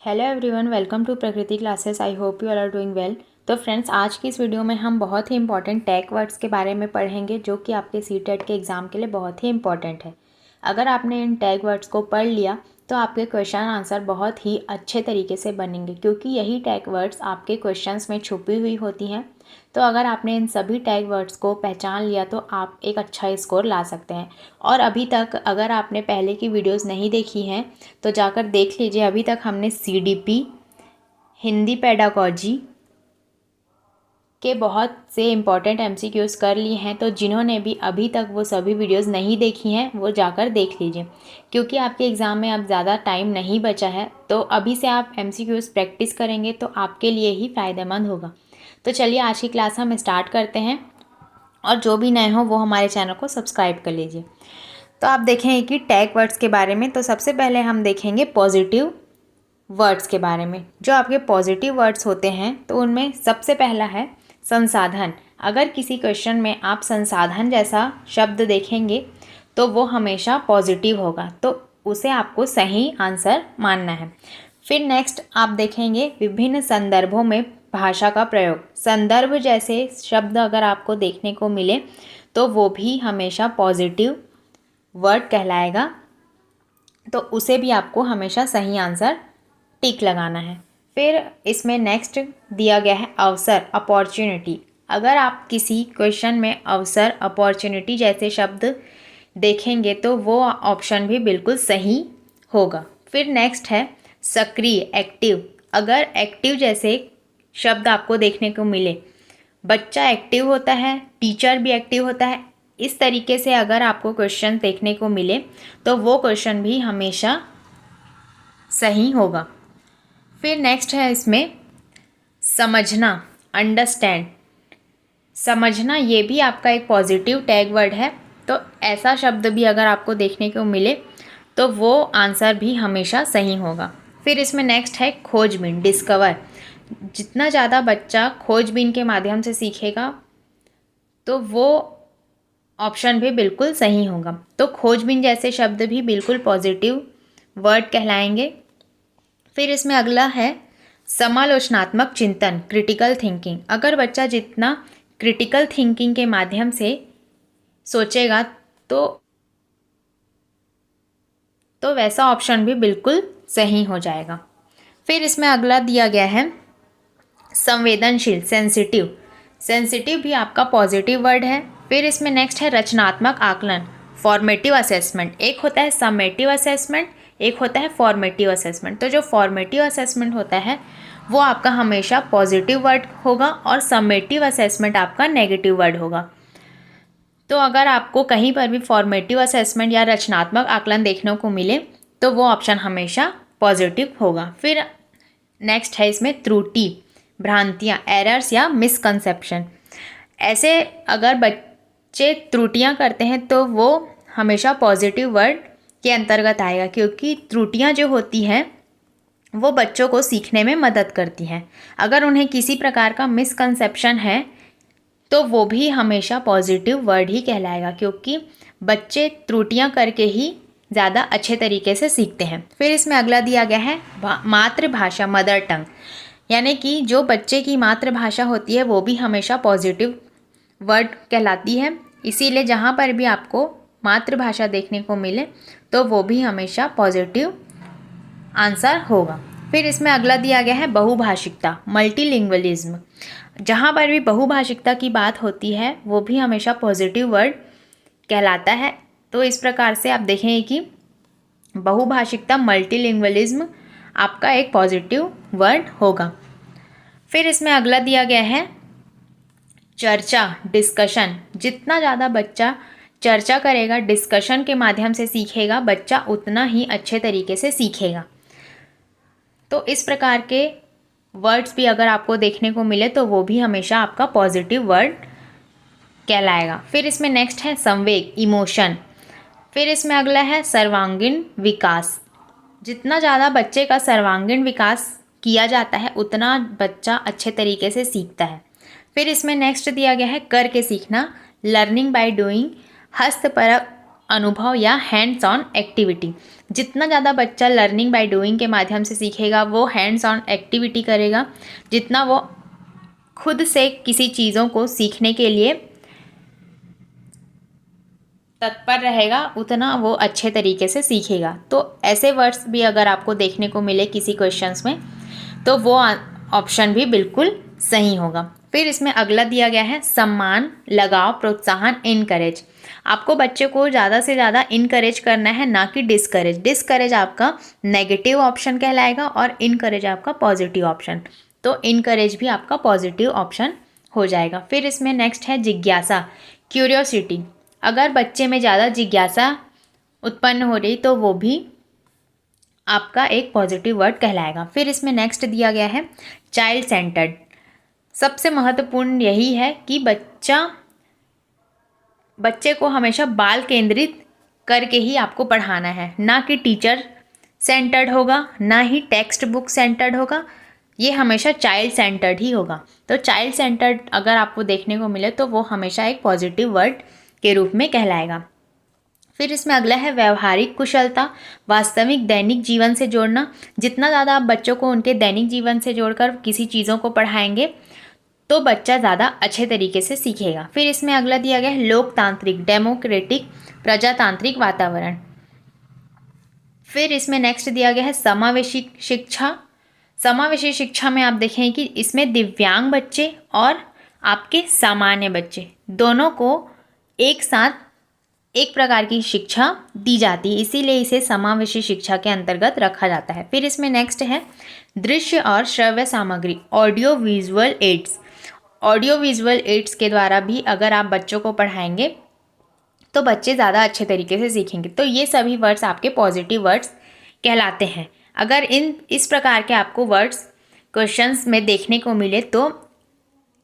Hello everyone, welcome to Prakriti classes. I hope you all are doing well. तो friends, आज की इस video में हम बहुत ही इंपॉर्टेंट टैग वर्ड्स के बारे में पढ़ेंगे जो कि आपके सीटेट के एग्ज़ाम के लिए बहुत ही इंपॉर्टेंट है। अगर आपने इन टैग वर्ड्स को पढ़ लिया तो आपके क्वेश्चन आंसर बहुत ही अच्छे तरीके से बनेंगे, क्योंकि यही टैग वर्ड्स आपके क्वेश्चंस में छुपी हुई होती हैं। तो अगर आपने इन सभी टैग वर्ड्स को पहचान लिया तो आप एक अच्छा स्कोर ला सकते हैं। और अभी तक अगर आपने पहले की वीडियोस नहीं देखी हैं तो जाकर देख लीजिए। अभी तक हमने सीडीपी, हिंदी पेडागॉजी के बहुत से इम्पॉर्टेंट एमसीक्यूज़ कर लिए हैं। तो जिन्होंने भी अभी तक वो सभी वीडियोस नहीं देखी हैं वो जाकर देख लीजिए, क्योंकि आपके एग्ज़ाम में अब ज़्यादा टाइम नहीं बचा है। तो अभी से आप एमसीक्यूज़ प्रैक्टिस करेंगे तो आपके लिए ही फ़ायदेमंद होगा। तो चलिए आज की क्लास हम स्टार्ट करते हैं, और जो भी नए हो वो हमारे चैनल को सब्सक्राइब कर लीजिए। तो आप देखेंगे कि टैग वर्ड्स के बारे में, तो सबसे पहले हम देखेंगे पॉजिटिव वर्ड्स के बारे में। जो आपके पॉजिटिव वर्ड्स होते हैं तो उनमें सबसे पहला है संसाधन। अगर किसी क्वेश्चन में आप संसाधन जैसा शब्द देखेंगे तो वो हमेशा पॉजिटिव होगा, तो उसे आपको सही आंसर मानना है। फिर नेक्स्ट आप देखेंगे विभिन्न संदर्भों में भाषा का प्रयोग। संदर्भ जैसे शब्द अगर आपको देखने को मिले तो वो भी हमेशा पॉजिटिव वर्ड कहलाएगा, तो उसे भी आपको हमेशा सही आंसर टिक लगाना है। फिर इसमें नेक्स्ट दिया गया है अवसर, अपॉर्चुनिटी। अगर आप किसी क्वेश्चन में अवसर, अपॉर्चुनिटी जैसे शब्द देखेंगे तो वो ऑप्शन भी बिल्कुल सही होगा। फिर नेक्स्ट है सक्रिय, एक्टिव। अगर एक्टिव जैसे शब्द आपको देखने को मिले, बच्चा एक्टिव होता है, टीचर भी एक्टिव होता है, इस तरीके से अगर आपको क्वेश्चन देखने को मिले तो वो क्वेश्चन भी हमेशा सही होगा। फिर नेक्स्ट है इसमें समझना, अंडरस्टैंड। समझना ये भी आपका एक पॉजिटिव टैग वर्ड है, तो ऐसा शब्द भी अगर आपको देखने को मिले तो वो आंसर भी हमेशा सही होगा। फिर इसमें नेक्स्ट है खोजबीन, डिस्कवर। जितना ज़्यादा बच्चा खोजबीन के माध्यम से सीखेगा तो वो ऑप्शन भी बिल्कुल सही होगा। तो खोजबीन जैसे शब्द भी बिल्कुल पॉजिटिव वर्ड कहलाएंगे। फिर इसमें अगला है समालोचनात्मक चिंतन, क्रिटिकल थिंकिंग। अगर बच्चा जितना क्रिटिकल थिंकिंग के माध्यम से सोचेगा तो वैसा ऑप्शन भी बिल्कुल सही हो जाएगा। फिर इसमें अगला दिया गया है संवेदनशील, सेंसिटिव। सेंसिटिव भी आपका पॉजिटिव वर्ड है। फिर इसमें नेक्स्ट है रचनात्मक आकलन, फॉर्मेटिव असेसमेंट। एक होता है समेटिव असेसमेंट, एक होता है फॉर्मेटिव असेसमेंट। तो जो फॉर्मेटिव असेसमेंट होता है वो आपका हमेशा पॉजिटिव वर्ड होगा और समेटिव असेसमेंट आपका नेगेटिव वर्ड होगा। तो अगर आपको कहीं पर भी फॉर्मेटिव असेसमेंट या रचनात्मक आकलन देखने को मिले तो वो ऑप्शन हमेशा पॉजिटिव होगा। फिर नेक्स्ट है इसमें त्रुटि, भ्रांतियाँ, एरर्स या मिसकंसेप्शन। ऐसे अगर बच्चे त्रुटियाँ करते हैं तो वो हमेशा पॉजिटिव वर्ड के अंतर्गत आएगा, क्योंकि त्रुटियाँ जो होती हैं वो बच्चों को सीखने में मदद करती हैं। अगर उन्हें किसी प्रकार का मिसकंसेप्शन है तो वो भी हमेशा पॉजिटिव वर्ड ही कहलाएगा, क्योंकि बच्चे त्रुटियां करके ही ज़्यादा अच्छे तरीके से सीखते हैं। फिर इसमें अगला दिया गया है मातृभाषा, मदर टंग। यानी कि जो बच्चे की मातृभाषा होती है वो भी हमेशा पॉजिटिव वर्ड कहलाती है। इसीलिए जहाँ पर भी आपको मातृभाषा देखने को मिले तो वो भी हमेशा पॉजिटिव आंसर होगा। फिर इसमें अगला दिया गया है बहुभाषिकता, मल्टीलिंग्वलिज्म। जहाँ पर भी बहुभाषिकता की बात होती है वो भी हमेशा पॉजिटिव वर्ड कहलाता है। तो इस प्रकार से आप देखेंगे कि बहुभाषिकता, मल्टीलिंग्वलिज्म आपका एक पॉजिटिव वर्ड होगा। फिर इसमें अगला दिया गया है चर्चा, डिस्कशन। जितना ज़्यादा बच्चा चर्चा करेगा, डिस्कशन के माध्यम से सीखेगा, बच्चा उतना ही अच्छे तरीके से सीखेगा। तो इस प्रकार के वर्ड्स भी अगर आपको देखने को मिले तो वो भी हमेशा आपका पॉजिटिव वर्ड कहलाएगा। फिर इसमें नेक्स्ट है संवेग, इमोशन। फिर इसमें अगला है सर्वांगीण विकास। जितना ज़्यादा बच्चे का सर्वांगीण विकास किया जाता है उतना बच्चा अच्छे तरीके से सीखता है। फिर इसमें नेक्स्ट दिया गया है करके सीखना, लर्निंग बाय डूइंग, हस्तपरक अनुभव या हैंड्स ऑन एक्टिविटी। जितना ज़्यादा बच्चा लर्निंग बाय डूइंग के माध्यम से सीखेगा, वो हैंड्स ऑन एक्टिविटी करेगा, जितना वो खुद से किसी चीज़ों को सीखने के लिए तत्पर रहेगा, उतना वो अच्छे तरीके से सीखेगा। तो ऐसे वर्ड्स भी अगर आपको देखने को मिले किसी क्वेश्चंस में, तो वो ऑप्शन भी बिल्कुल सही होगा। फिर इसमें अगला दिया गया है सम्मान, लगाव, प्रोत्साहन, इनकरेज। आपको बच्चे को ज़्यादा से ज़्यादा इनकरेज करना है, ना कि डिस्करेज। डिस्करेज आपका नेगेटिव ऑप्शन कहलाएगा और इनकरेज आपका पॉजिटिव ऑप्शन। तो इनकरेज भी आपका पॉजिटिव ऑप्शन हो जाएगा। फिर इसमें नेक्स्ट है जिज्ञासा, क्यूरियोसिटी। अगर बच्चे में ज़्यादा जिज्ञासा उत्पन्न हो रही तो वो भी आपका एक पॉजिटिव वर्ड कहलाएगा। फिर इसमें नेक्स्ट दिया गया है चाइल्ड सेंटर्ड। सबसे महत्वपूर्ण यही है कि बच्चे को हमेशा बाल केंद्रित करके ही आपको पढ़ाना है, ना कि टीचर सेंटर्ड होगा, ना ही टेक्स्ट बुक सेंटर्ड होगा। ये हमेशा चाइल्ड सेंटर्ड ही होगा। तो चाइल्ड सेंटर्ड अगर आपको देखने को मिले तो वो हमेशा एक पॉजिटिव वर्ड के रूप में कहलाएगा। फिर इसमें अगला है व्यवहारिक कुशलता, वास्तविक दैनिक जीवन से जोड़ना। जितना ज़्यादा आप बच्चों को उनके दैनिक जीवन से जोड़कर किसी चीज़ों को पढ़ाएंगे तो बच्चा ज़्यादा अच्छे तरीके से सीखेगा। फिर इसमें अगला दिया गया है लोकतांत्रिक, डेमोक्रेटिक, प्रजातांत्रिक वातावरण। फिर इसमें नेक्स्ट दिया गया है समावेशी शिक्षा। समावेशी शिक्षा में आप देखें कि इसमें दिव्यांग बच्चे और आपके सामान्य बच्चे दोनों को एक साथ एक प्रकार की शिक्षा दी जाती है, इसीलिए इसे समावेशी शिक्षा के अंतर्गत रखा जाता है। फिर इसमें नेक्स्ट है दृश्य और श्रव्य सामग्री, audio visual aids. Audio visual aids के द्वारा भी अगर आप बच्चों को पढ़ाएंगे तो बच्चे ज़्यादा अच्छे तरीके से सीखेंगे। तो ये सभी वर्ड्स आपके पॉजिटिव वर्ड्स कहलाते हैं। अगर इस प्रकार के आपको वर्ड्स क्वेश्चंस में देखने को मिले तो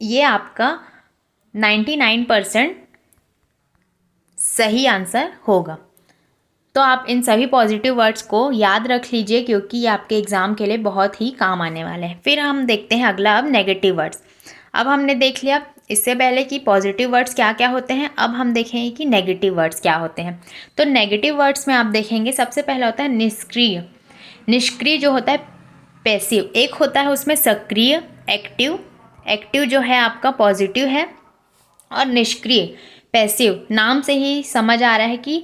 ये आपका 99% सही आंसर होगा। तो आप इन सभी पॉजिटिव वर्ड्स को याद रख लीजिए, क्योंकि ये आपके एग्ज़ाम के लिए बहुत ही काम आने वाले हैं। फिर हम देखते हैं अगला अब नेगेटिव वर्ड्स। अब हमने देख लिया इससे पहले कि पॉजिटिव वर्ड्स क्या क्या होते हैं, अब हम देखेंगे कि नेगेटिव वर्ड्स क्या होते हैं। तो नेगेटिव वर्ड्स में आप देखेंगे सबसे पहला होता है निष्क्रिय। निष्क्रिय जो होता है पैसिव। एक होता है उसमें सक्रिय, एक्टिव। एक्टिव जो है आपका पॉजिटिव है, और निष्क्रिय पैसिव। नाम से ही समझ आ रहा है कि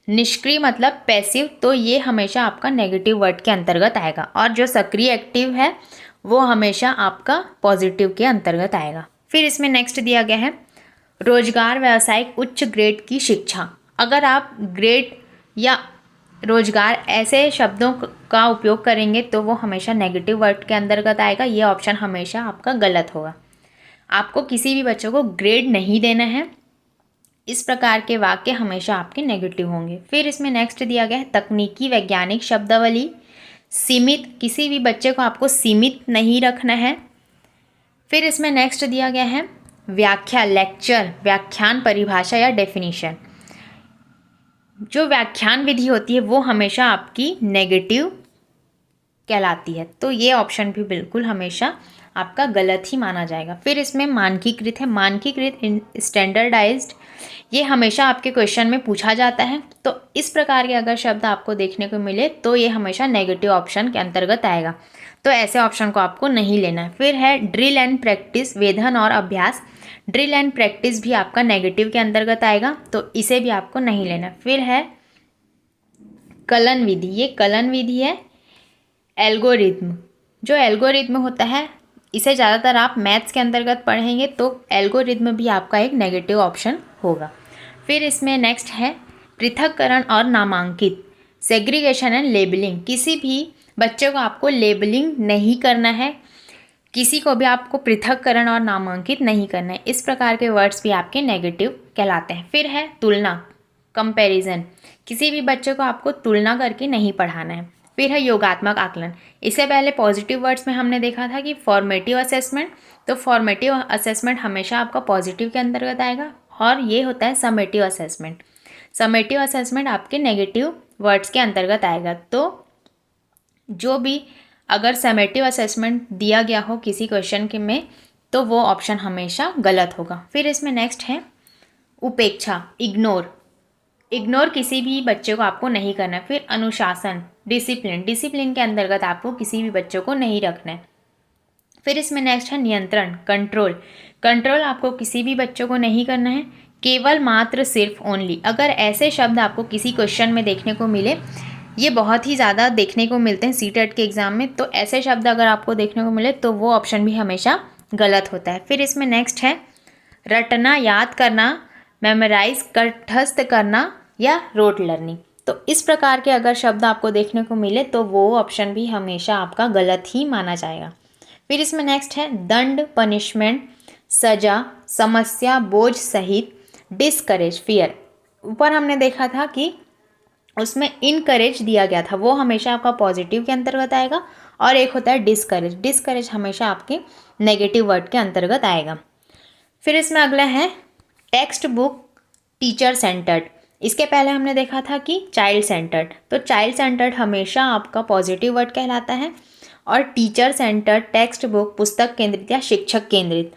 निष्क्रिय मतलब पैसिव, तो ये हमेशा आपका नेगेटिव वर्ड के अंतर्गत आएगा। और जो सक्रिय एक्टिव है वो हमेशा आपका पॉजिटिव के अंतर्गत आएगा। फिर इसमें नेक्स्ट दिया गया है रोजगार, व्यावसायिक, उच्च ग्रेड की शिक्षा। अगर आप ग्रेड या रोजगार ऐसे शब्दों का उपयोग करेंगे तो वो हमेशा नेगेटिव वर्ड के अंतर्गत आएगा। ये ऑप्शन हमेशा आपका गलत होगा। आपको किसी भी बच्चों को ग्रेड नहीं देना है। इस प्रकार के वाक्य हमेशा आपके नेगेटिव होंगे। फिर इसमें नेक्स्ट दिया गया है तकनीकी, वैज्ञानिक शब्दावली, सीमित। किसी भी बच्चे को आपको सीमित नहीं रखना है। फिर इसमें नेक्स्ट दिया गया है व्याख्या, लेक्चर, व्याख्यान, परिभाषा या डेफिनेशन। जो व्याख्यान विधि होती है वो हमेशा आपकी नेगेटिव कहलाती है। तो ये ऑप्शन भी बिल्कुल हमेशा आपका गलत ही माना जाएगा। फिर इसमें मानकीकृत है। मानकीकृत, स्टैंडर्डाइज्ड, ये हमेशा आपके क्वेश्चन में पूछा जाता है। तो इस प्रकार के अगर शब्द आपको देखने को मिले तो ये हमेशा नेगेटिव ऑप्शन के अंतर्गत आएगा। तो ऐसे ऑप्शन को आपको नहीं लेना है। फिर है ड्रिल एंड प्रैक्टिस, वेधन और अभ्यास। ड्रिल एंड प्रैक्टिस भी आपका नेगेटिव के अंतर्गत आएगा, तो इसे भी आपको नहीं लेना। फिर है कलन विधि। ये कलन विधि है। एल्गोरिथम, जो एल्गोरिथम होता है इसे ज़्यादातर आप मैथ्स के अंतर्गत पढ़ेंगे, तो एल्गोरिथम भी आपका एक नेगेटिव ऑप्शन होगा। फिर इसमें नेक्स्ट है पृथक्करण और नामांकित, सेग्रीगेशन एंड लेबलिंग। किसी भी बच्चे को आपको लेबलिंग नहीं करना है, किसी को भी आपको पृथक्करण और नामांकित नहीं करना है। इस प्रकार के वर्ड्स भी आपके नेगेटिव कहलाते हैं। फिर है तुलना, कंपैरिजन। किसी भी बच्चे को आपको तुलना करके नहीं पढ़ाना है। फिर है योगात्मक आकलन। इससे पहले पॉजिटिव वर्ड्स में हमने देखा था कि फॉर्मेटिव असेसमेंट, तो फॉर्मेटिव असेसमेंट हमेशा आपका पॉजिटिव के अंतर्गत आएगा। और ये होता है समेटिव असेसमेंट। समेटिव असेसमेंट आपके नेगेटिव वर्ड्स के अंतर्गत आएगा। तो जो भी अगर समेटिव असेसमेंट दिया गया हो किसी क्वेश्चन के में, तो वो ऑप्शन हमेशा गलत होगा। फिर इसमें नेक्स्ट है उपेक्षा, इग्नोर। इग्नोर किसी भी बच्चे को आपको नहीं करना है। फिर अनुशासन, डिसिप्लिन, डिसिप्लिन के अंतर्गत आपको किसी भी बच्चों को नहीं रखना है। फिर इसमें नेक्स्ट है नियंत्रण, कंट्रोल। कंट्रोल आपको किसी भी बच्चों को नहीं करना है, केवल मात्र सिर्फ ओनली। अगर ऐसे शब्द आपको किसी क्वेश्चन में देखने को मिले, ये बहुत ही ज़्यादा देखने को मिलते हैं सीटेट के एग्ज़ाम में, तो ऐसे शब्द अगर आपको देखने को मिले तो वो ऑप्शन भी हमेशा गलत होता है। फिर इसमें नेक्स्ट है रटना, याद करना, मेमोराइज, कंठस्थ करना या रोट लर्निंग। तो इस प्रकार के अगर शब्द आपको देखने को मिले तो वो ऑप्शन भी हमेशा आपका गलत ही माना जाएगा। फिर इसमें नेक्स्ट है दंड, पनिशमेंट, सजा, समस्या, बोझ सहित, डिस्करेज, फियर। ऊपर हमने देखा था कि उसमें इनकरेज दिया गया था, वो हमेशा आपका पॉजिटिव के अंतर्गत आएगा, और एक होता है डिस्करेज, डिस्करेज हमेशा आपके नेगेटिव वर्ड के अंतर्गत आएगा। फिर इसमें अगला है टेक्स्ट बुक टीचर सेंटर्ड। इसके पहले हमने देखा था कि चाइल्ड सेंटर्ड, तो चाइल्ड सेंटर्ड हमेशा आपका पॉजिटिव वर्ड कहलाता है, और टीचर सेंटर्ड, टेक्स्ट बुक, पुस्तक केंद्रित या शिक्षक केंद्रित,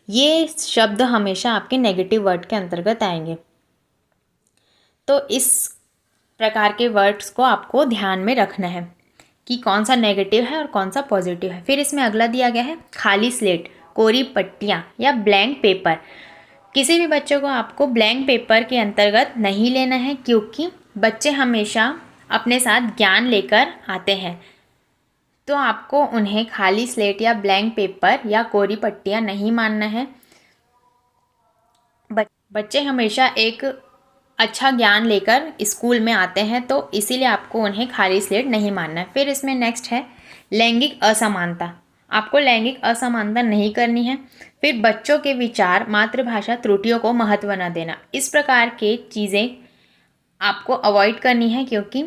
ये शब्द हमेशा आपके नेगेटिव वर्ड के अंतर्गत आएंगे। तो इस प्रकार के वर्ड्स को आपको ध्यान में रखना है कि कौन सा नेगेटिव है और कौन सा पॉजिटिव है। फिर इसमें अगला दिया गया है खाली स्लेट, कोरी पट्टियाँ या ब्लैंक पेपर। किसी भी बच्चों को आपको ब्लैंक पेपर के अंतर्गत नहीं लेना है, क्योंकि बच्चे हमेशा अपने साथ ज्ञान लेकर आते हैं, तो आपको उन्हें खाली स्लेट या ब्लैंक पेपर या कोरी पट्टियाँ नहीं मानना है। बच्चे हमेशा एक अच्छा ज्ञान लेकर स्कूल में आते हैं, तो इसीलिए आपको उन्हें खाली स्लेट नहीं मानना है। फिर इसमें नेक्स्ट है लैंगिक असमानता, आपको लैंगिक असमानता नहीं करनी है। फिर बच्चों के विचार, मातृभाषा त्रुटियों को महत्व न देना, इस प्रकार के चीज़ें आपको अवॉइड करनी है, क्योंकि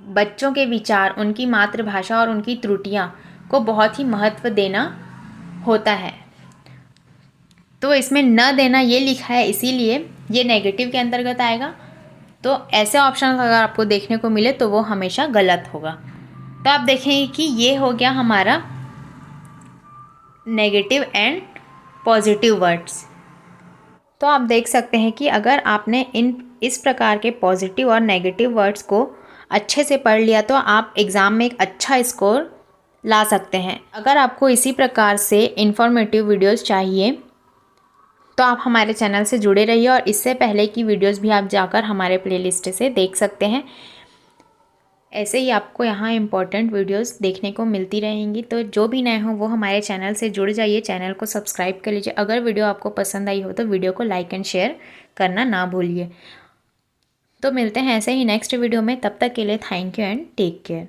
बच्चों के विचार, उनकी मातृभाषा और उनकी त्रुटियां को बहुत ही महत्व देना होता है। तो इसमें न देना ये लिखा है, इसीलिए ये नेगेटिव के अंतर्गत आएगा। तो ऐसे ऑप्शन अगर आपको देखने को मिले तो वो हमेशा गलत होगा। तो आप देखेंगे कि ये हो गया हमारा नेगेटिव एंड पॉजिटिव वर्ड्स। तो आप देख सकते हैं कि अगर आपने इस प्रकार के पॉजिटिव और नेगेटिव वर्ड्स को अच्छे से पढ़ लिया तो आप एग्ज़ाम में एक अच्छा स्कोर ला सकते हैं। अगर आपको इसी प्रकार से इन्फॉर्मेटिव वीडियोस चाहिए तो आप हमारे चैनल से जुड़े रहिए, और इससे पहले की वीडियोस भी आप जाकर हमारे प्लेलिस्ट से देख सकते हैं। ऐसे ही आपको यहाँ इम्पोर्टेंट वीडियोस देखने को मिलती रहेंगी। तो जो भी नए हों वो हमारे चैनल से जुड़ जाइए, चैनल को सब्सक्राइब कर लीजिए। अगर वीडियो आपको पसंद आई हो तो वीडियो को लाइक एंड शेयर करना ना भूलिए। तो मिलते हैं ऐसे ही नेक्स्ट वीडियो में, तब तक के लिए thank you and take care.